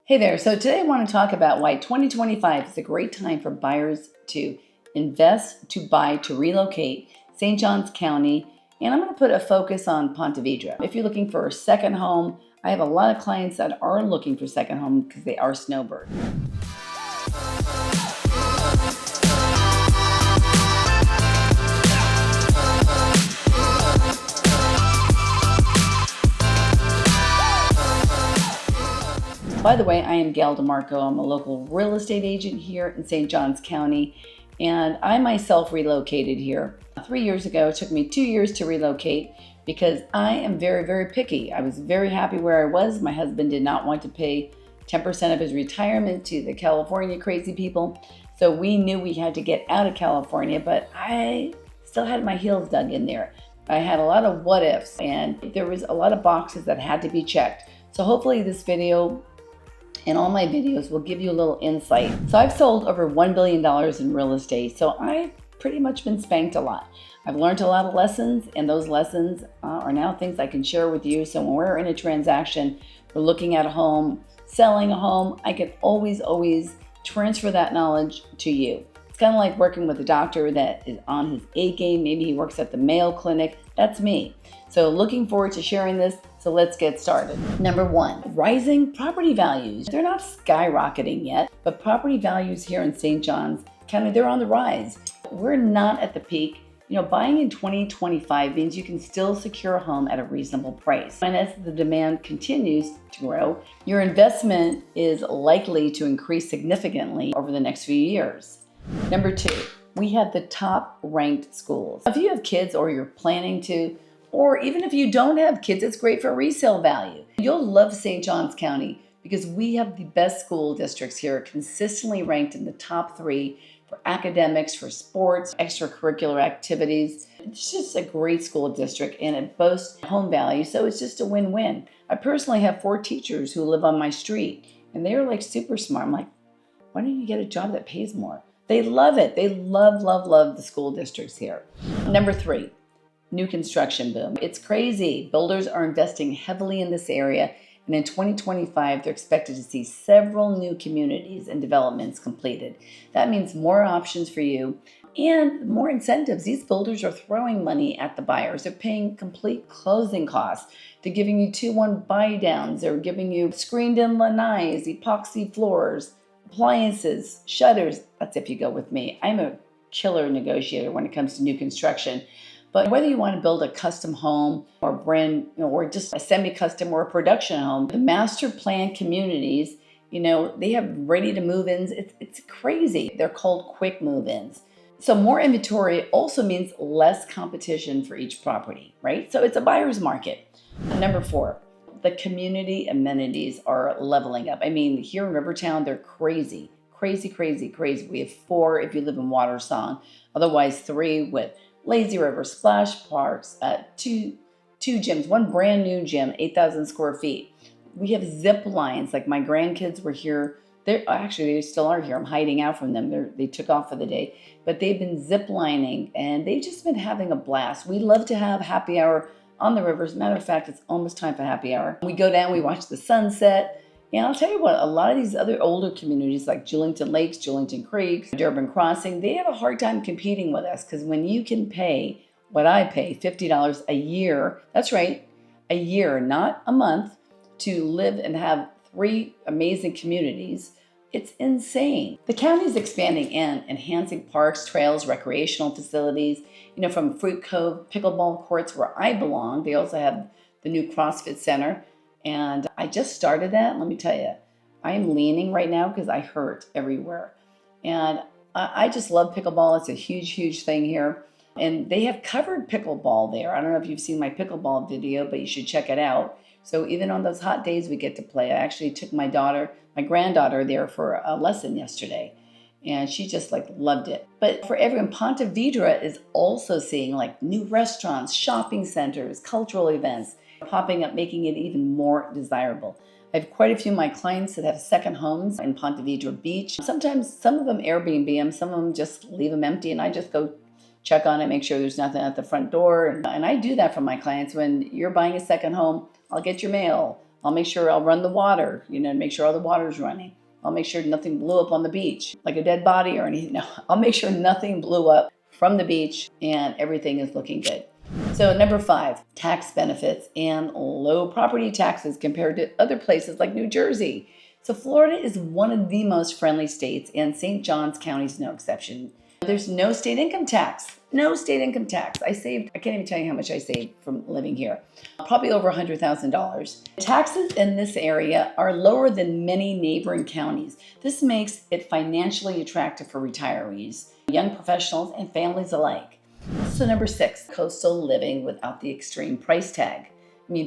Hey there. So today I want to talk about why 2025 is a great time for buyers to invest, to buy, to relocate St. Johns County. And I'm going to put a focus on Ponte Vedra. If you're looking for a second home, I have a lot of clients that are looking for second home because they are snowbirds. By the way, I am Gail DeMarco. I'm a local real estate agent here in St. Johns County, and I myself relocated here 3 years ago. It took me 2 years to relocate because I am very, very picky. I was very happy where I was. My husband did not want to pay 10% of his retirement to the California crazy people, so we knew we had to get out of California, but I still had my heels dug in there. I had a lot of what ifs, and there was a lot of boxes that had to be checked. So hopefully this video and all my videos will give you a little insight. So I've sold over $1 billion in real estate, so I've pretty much been spanked a lot. I've learned a lot of lessons, and those lessons are now things I can share with you. So when we're in a transaction, we're looking at a home, selling a home, I can always transfer that knowledge to you. It's kind of like working with a doctor that is on his A game. Maybe he works at the Mayo Clinic. That's me. So looking forward to sharing this. So let's get started. Number one, rising property values. They're not skyrocketing yet, but property values here in St. Johns County, they're on the rise. We're not at the peak. Buying in 2025 means you can still secure a home at a reasonable price. And as the demand continues to grow, your investment is likely to increase significantly over the next few years. Number two, we have the top ranked schools. If you have kids or you're planning to, or even if you don't have kids, it's great for resale value. You'll love St. Johns County because we have the best school districts here, consistently ranked in the top 3 for academics, for sports, extracurricular activities. It's just a great school district and it boasts home value, so it's just a win-win. I personally have 4 teachers who live on my street and they're like super smart. I'm like, why don't you get a job that pays more? They love it. They love the school districts here. Number 3. New construction boom. It's crazy. Builders are investing heavily in this area, and in 2025, they're expected to see several new communities and developments completed. That means more options for you and more incentives. These builders are throwing money at the buyers. They're paying complete closing costs. They're giving you 2-1 buy downs. They're giving you screened-in lanais, epoxy floors, appliances, shutters. That's if you go with me. I'm a killer negotiator when it comes to new construction. But whether you want to build a custom home or or just a semi-custom or a production home, the master plan communities, they have ready to move ins. It's crazy. They're called quick move-ins. So more inventory also means less competition for each property, right? So it's a buyer's market. Number 4, the community amenities are leveling up. I mean, here in Rivertown, they're crazy. We have 4 if you live in Watersong, otherwise 3 with lazy river, splash parks, 2 gyms, 1 brand new gym, 8,000 square feet. We have zip lines. Like my grandkids were here. They still are here. I'm hiding out from them. They took off for the day, but they've been zip lining and they've just been having a blast. We love to have happy hour on the river. As a matter of fact, it's almost time for happy hour. We go down, we watch the sunset. And I'll tell you what, a lot of these other older communities like Julington Lakes, Julington Creek, Durban Crossing, they have a hard time competing with us because when you can pay what I pay, $50 a year, that's right, a year, not a month, to live and have 3 amazing communities, it's insane. The county is expanding and enhancing parks, trails, recreational facilities, from Fruit Cove, pickleball courts where I belong. They also have the new CrossFit Center. And I just started that. Let me tell you, I'm leaning right now because I hurt everywhere. And I just love pickleball. It's a huge thing here. And they have covered pickleball there. I don't know if you've seen my pickleball video, but you should check it out. So even on those hot days we get to play, I actually took my granddaughter there for a lesson yesterday. And she just loved it. But for everyone, Ponte Vedra is also seeing new restaurants, shopping centers, cultural events popping up, making it even more desirable. I have quite a few of my clients that have second homes in Ponte Vedra Beach. Sometimes some of them Airbnb them, some of them just leave them empty, and I just go check on it, make sure there's nothing at the front door. And I do that for my clients. When you're buying a second home, I'll get your mail. I'll make sure I'll run the water, make sure all the water's running. I'll make sure nothing blew up on the beach, like a dead body or anything. No, I'll make sure nothing blew up from the beach and everything is looking good. So number 5, tax benefits and low property taxes compared to other places like New Jersey. So Florida is one of the most friendly states, and St. Johns County is no exception. There's no state income tax. No state income tax. I can't even tell you how much I saved from living here. Probably over $100,000. Taxes in this area are lower than many neighboring counties. This makes it financially attractive for retirees, young professionals, and families alike. So number 6, coastal living without the extreme price tag.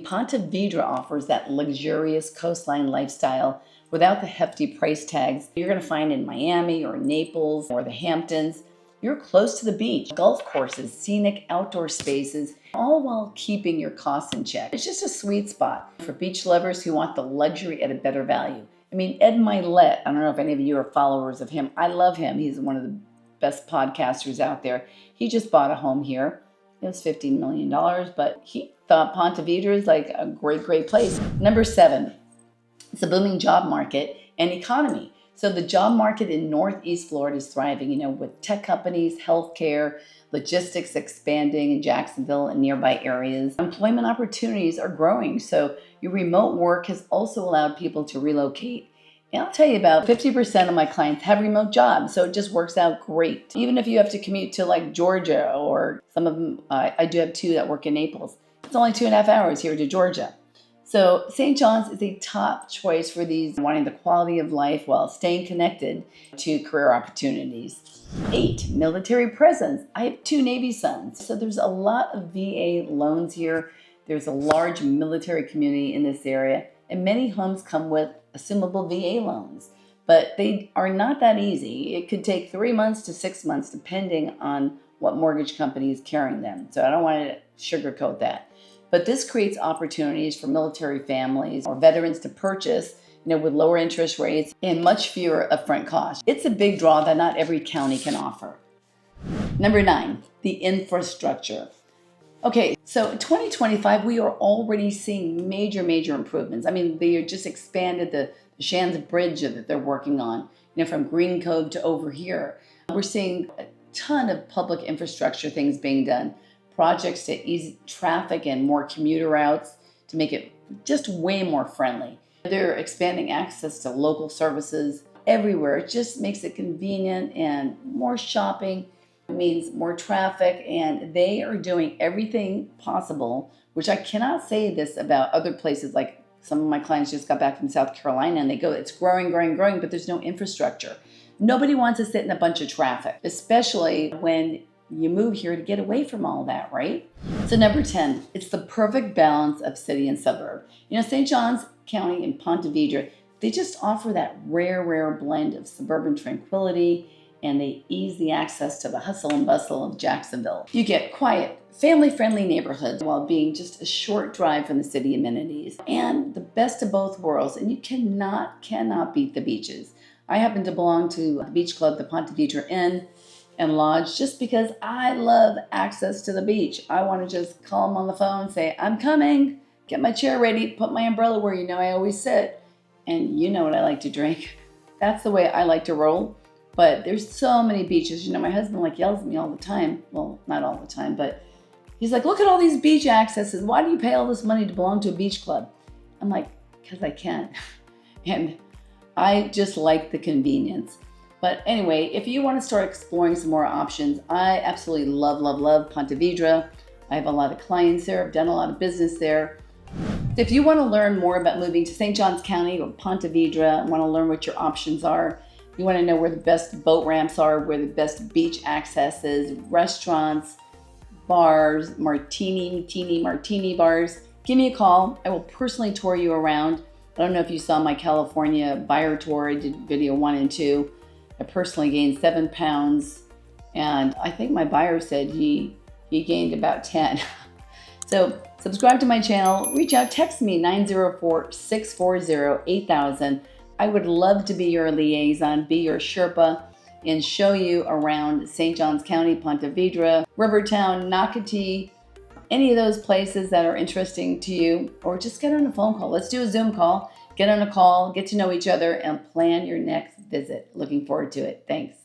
Ponte Vedra offers that luxurious coastline lifestyle without the hefty price tags you're going to find in Miami or Naples or the Hamptons. You're close to the beach, golf courses, scenic outdoor spaces, all while keeping your costs in check. It's just a sweet spot for beach lovers who want the luxury at a better value. Ed Milet, I don't know if any of you are followers of him. I love him. He's one of the best podcasters out there. He just bought a home here. It was $15 million, but he thought Ponte Vedra is like a great, great place. Number 7, it's a booming job market and economy. So the job market in Northeast Florida is thriving, with tech companies, healthcare, logistics expanding in Jacksonville and nearby areas. Employment opportunities are growing. So your remote work has also allowed people to relocate. And I'll tell you, about 50% of my clients have remote jobs, so it just works out great. Even if you have to commute to like Georgia, or some of them, I do have 2 that work in Naples. It's only 2.5 hours here to Georgia. So St. John's is a top choice for these wanting the quality of life while staying connected to career opportunities. 8, military presence. I have 2 Navy sons, so there's a lot of VA loans here. There's a large military community in this area, and many homes come with assumable VA loans, but they are not that easy. It could take 3 months to 6 months depending on what mortgage company is carrying them. So I don't want to sugarcoat that. But this creates opportunities for military families or veterans to purchase, with lower interest rates and much fewer upfront costs. It's a big draw that not every county can offer. Number 9, the infrastructure. Okay, so in 2025, we are already seeing major, major improvements. They just expanded the Shands Bridge that they're working on, from Green Cove to over here. We're seeing a ton of public infrastructure things being done. Projects to ease traffic and more commuter routes to make it just way more friendly. They're expanding access to local services everywhere. It just makes it convenient, and more shopping means more traffic, and they are doing everything possible, which I cannot say this about other places. Like some of my clients just got back from South Carolina, and it's growing, but there's no infrastructure. Nobody wants to sit in a bunch of traffic, especially when you move here to get away from all that, right? So number 10, it's the perfect balance of city and suburb. St. Johns County and Ponte Vedra, they just offer that rare blend of suburban tranquility, and they ease the access to the hustle and bustle of Jacksonville. You get quiet, family-friendly neighborhoods while being just a short drive from the city amenities, and the best of both worlds. And you cannot beat the beaches. I happen to belong to the beach club, the Ponte Vedra Inn and Lodge, just because I love access to the beach. I want to just call them on the phone, say, I'm coming, get my chair ready, put my umbrella where I always sit, and you know what I like to drink. That's the way I like to roll. But there's so many beaches. My husband yells at me all the time. Well, not all the time, but he's like, look at all these beach accesses. Why do you pay all this money to belong to a beach club? I'm like, because I can. And I just like the convenience. But anyway, if you want to start exploring some more options, I absolutely love Ponte Vedra. I have a lot of clients there. I've done a lot of business there. If you want to learn more about moving to St. Johns County or Ponte Vedra, want to learn what your options are, you want to know where the best boat ramps are, where the best beach access is, restaurants, bars, martini bars, give me a call. I will personally tour you around. I don't know if you saw my California buyer tour. I did video 1 and 2. I personally gained 7 pounds, and I think my buyer said he gained about 10. So subscribe to my channel, reach out, text me 904-640-8000. I would love to be your liaison, be your Sherpa, and show you around St. Johns County, Ponte Vedra, Rivertown, Nocatee, any of those places that are interesting to you, or just get on a phone call. Let's do a Zoom call, get on a call, get to know each other, and plan your next visit. Looking forward to it. Thanks.